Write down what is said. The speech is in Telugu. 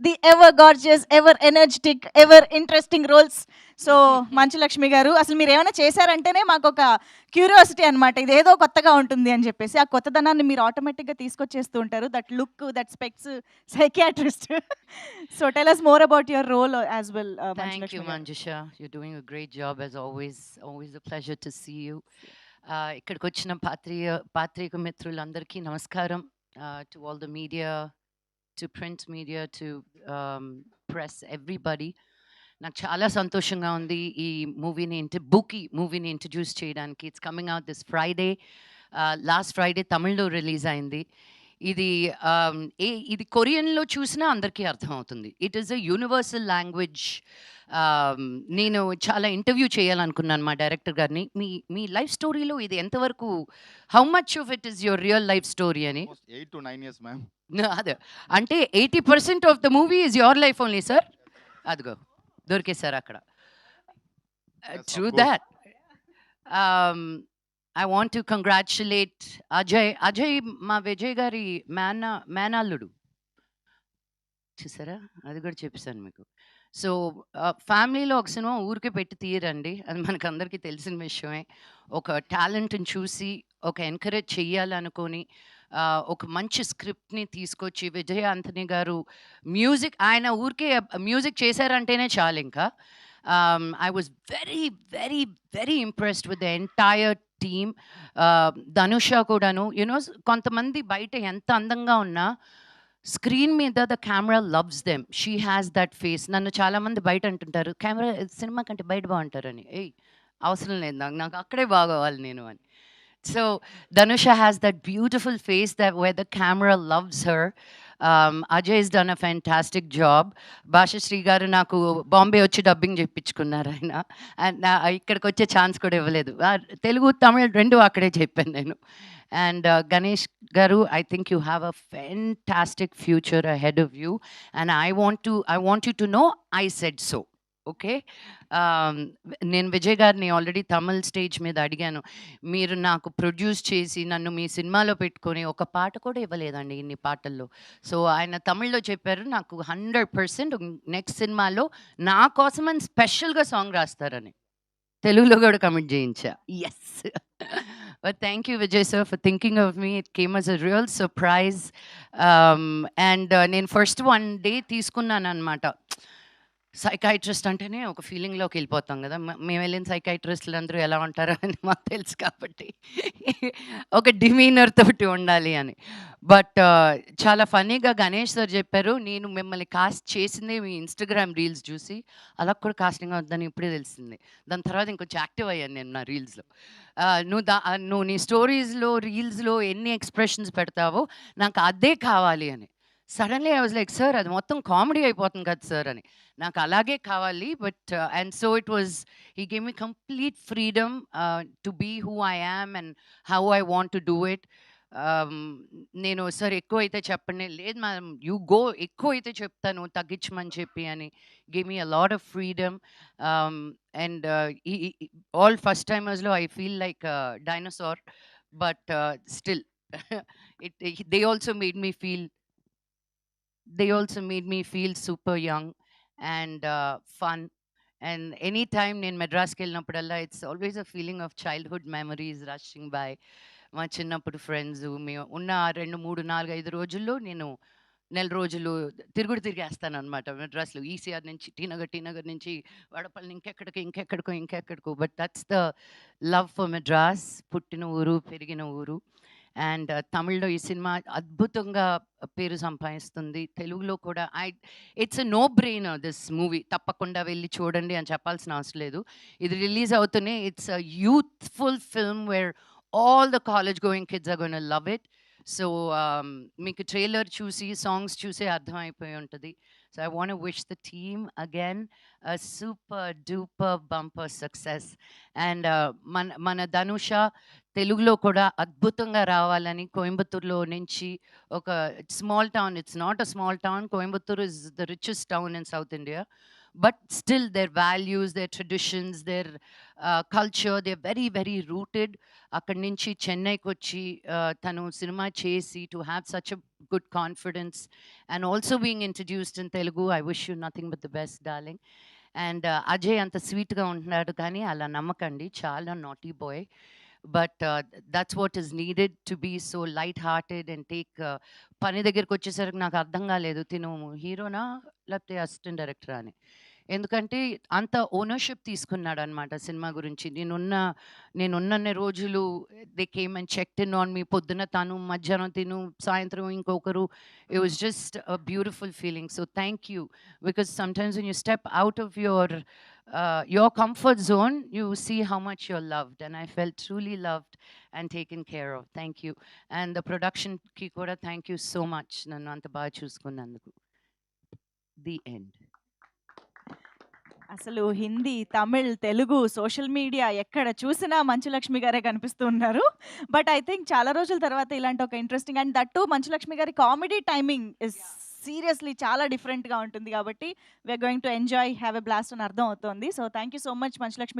The ever gorgeous, ever energetic, ever interesting roles. So Manchu Lakshmi గారు, అసలు మీరు ఏమైనా చేశారంటేనే మాకు ఒక క్యూరియాసిటీ అనమాట, ఇదేదో కొత్తగా ఉంటుంది అని చెప్పేసి. ఆ కొత్తదనాన్ని మీరు ఆటోమేటిక్గా తీసుకొచ్చేస్తూ ఉంటారు. That look, that specs, psychiatrist. So tell us more about your role as well, మంచు Thank you, లక్ష్మి గారు. Manjusha. You're doing a great job as always. Always a pleasure to see you. ఇక్కడికి వచ్చిన పాత్రిక మిత్రులందరికీ నమస్కారం. To all the media, to print media, to press, everybody. నాకు చాలా సంతోషంగా ఉంది ఈ బుకీ మూవీని ఇంట్రడ్యూస్ చేయడానికి. It's coming out this Friday. Last Friday తమిళ్లో రిలీజ్ అయింది. ఇది ఇది కొరియన్లో చూసినా అందరికీ అర్థమవుతుంది. It is a universal language. నేను చాలా ఇంటర్వ్యూ చేయాలనుకున్నాను మా డైరెక్టర్ గారిని. మీ మీ లైఫ్ స్టోరీలో ఇది ఎంతవరకు, how much of it is your real life story అని. 8 to 9 years, ma'am. అదే, అంటే 80% of the movie is your life only sir. అదిగో దొరికేశారు అక్కడ. Yes, of True course. that. I want to congratulate Ajay. Ajay మా విజయ్ గారి మేనల్లుడు. చూసారా, అది కూడా చెప్పేశాను మీకు. సో ఫ్యామిలీలో ఒక సినిమా ఊరికే పెట్టి తీయరండి, అది మనకు అందరికీ తెలిసిన విషయమే. ఒక టాలెంట్ని చూసి ఒక ఎంకరేజ్ చెయ్యాలనుకొని ఒక మంచి స్క్రిప్ట్ని తీసుకొచ్చి విజయ్ ఆంథనీ గారు మ్యూజిక్, ఆయన ఊరికే మ్యూజిక్ చేశారంటేనే చాలు ఇంకా. I was very, very, very impressed with the entire team. ధనుష కూడాను, యునో, కొంతమంది బయట ఎంత అందంగా ఉన్నా స్క్రీన్ మీద the camera loves them. She has that face. నన్ను చాలామంది బయట అంటుంటారు, కెమెరా సినిమా కంటే బయట బాగుంటారని. ఏయ్, అవసరం లేదు నాకు, నాకు అక్కడే బాగోవాలి నేను అని. So Dhanusha has that beautiful face that where the camera loves her. Ajay has done a fantastic job. Bhashashree garu naku Bombay వచ్చి డబ్బింగ్ చెప్పించుకున్నారు ఆయన. అండ్ ఇక్కడికి వచ్చే ఛాన్స్ కూడా ఇవ్వలేదు. తెలుగు తమిళ్ రెండు అక్కడే చెప్పాను నేను. అండ్ గణేష్ గారు, I think you have a fantastic future ahead of you, and I want you to know I said so. Okay. నేను విజయ్ గారిని ఆల్రెడీ తమిళ్ స్టేజ్ మీద అడిగాను, మీరు నాకు ప్రొడ్యూస్ చేసి నన్ను మీ సినిమాలో పెట్టుకొని ఒక పాట కూడా ఇవ్వలేదండి ఇన్ని పాటల్లో. సో ఆయన తమిళ్లో చెప్పారు, నాకు 100% నెక్స్ట్ సినిమాలో నా కోసమని స్పెషల్గా సాంగ్ రాస్తారని. తెలుగులో కూడా కమిట్ చేయించా. Yes. But thank you Vijay sir for thinking of me. It came as a real surprise. And నేను ఫస్ట్ 1 డే తీసుకున్నాను అనమాట. సైకాట్రిస్ట్ అంటేనే ఒక ఫీలింగ్లోకి వెళ్ళిపోతాం కదా. మేము వెళ్ళిన సైకాట్రిస్టులు అందరూ ఎలా ఉంటారో అని మాకు తెలుసు కాబట్టి ఒక డిమీనర్ తోటి ఉండాలి అని. బట్ చాలా ఫన్నీగా గణేష్ సార్ చెప్పారు, నేను మిమ్మల్ని కాస్ట్ చేసిందే మీ ఇన్స్టాగ్రామ్ రీల్స్ చూసి, అలా కూడా కాస్టింగ్ అవుతుందని ఇప్పుడే తెలిసింది. దాని తర్వాత ఇంకొంచెం యాక్టివ్ అయ్యాను నేను నా రీల్స్లో. నువ్వు నీ స్టోరీస్లో రీల్స్లో ఎన్ని ఎక్స్ప్రెషన్స్ పెడతావో నాకు అదే కావాలి అని. Suddenly I was like, sir అది మొత్తం కామెడీ అయిపోతుంది కదా సార్ అని. నాకు అలాగే కావాలి. But and so it was, he gave me complete freedom to be who I am and how I want to do it. నేను సార్ ఎక్కువ అయితే చెప్పండి, లేదు మ్యామ్ యూ గో, ఎక్కువ అయితే చెప్తాను తగ్గించమని చెప్పి అని. Give me a lot of freedom. And all first టైమర్స్లో I feel like dinosaur, but still they also made me feel they also made me feel super young and fun. And anytime నేను మెడ్రాస్కి వెళ్ళినప్పుడల్లా it's always a feeling of childhood memories rushing by. మా చిన్నప్పుడు ఫ్రెండ్స్, మేము ఉన్న 2, 3, 4, 5 రోజుల్లో నేను నెల రోజులు తిరిగేస్తాను అనమాట మెడ్రాస్లో. ఈసీఆర్ నుంచి టీ నగర్ నుంచి వడపల్లి, ఇంకెక్కడికో. But that's the love for Madras. పుట్టిన ఊరు, పెరిగిన ఊరు. అండ్ తమిళ్లో ఈ సినిమా అద్భుతంగా పేరు సంపాదిస్తుంది. తెలుగులో కూడా it's a no brainer this movie. తప్పకుండా వెళ్ళి చూడండి అని చెప్పాల్సిన అవసరం లేదు. ఇది రిలీజ్ అవుతూనే it's a youthful film where all the college going kids are going to love it. So మీకు ట్రైలర్ చూసి సాంగ్స్ చూసే అర్థమైపోయి ఉంటుంది. So I want to wish the team again a super duper bumper success. And మన ధనుష తెలుగులో కూడా అద్భుతంగా రావాలని కోయంబత్తూరులో నుంచి, ఒక small town, it's not a small town, Coimbatore is the richest town in south India, but still their values, their traditions, their culture, they're very, very rooted. అక్కడి నుంచి చెన్నైకి వచ్చి తను సినిమా చేసి to have such a good confidence and also being introduced in Telugu. I wish you nothing but the best darling. And Ajay అంత స్వీట్గా ఉంటున్నాడు కానీ అలా నమ్మకండి, చాలా naughty boy. But that's what is needed to be so light hearted and take. పని దగ్గరికి వచ్చేసరికి నాకు అర్థం కాలేదు తిను హీరోనా లేకపోతే అసిస్టెంట్ డైరెక్టరా అని. ఎందుకంటే అంత ఓనర్షిప్ తీసుకున్నాడు అనమాట సినిమా గురించి. నేనున్నన్ని రోజులు they came and checked in on me. పొద్దున తను, మధ్యాహ్నం తిను, సాయంత్రం ఇంకొకరు. It was just a beautiful feeling. So thank you, because sometimes when you step out of your comfort zone, you see how much you're loved, and I felt truly loved and taken care of. Thank you. And the production ki kuda thank you so much, nannu anta baga chusukunnanduku. The end. అసలు హిందీ, తమిళ్, తెలుగు, సోషల్ మీడియా ఎక్కడ చూసినా మంచులక్ష్మి గారే కనిపిస్తూ ఉన్నారు. బట్ ఐ థింక్ చాలా రోజుల తర్వాత ఇలాంటి ఒక interesting and that to Manchu Lakshmi గారి కామెడీ టైమింగ్ ఇస్ సీరియస్లీ చాలా డిఫరెంట్‌గా ఉంటుంది కాబట్టి we are going to enjoy, have a blast అని అర్థం అవుతోంది. So thank you so much Manchu Lakshmi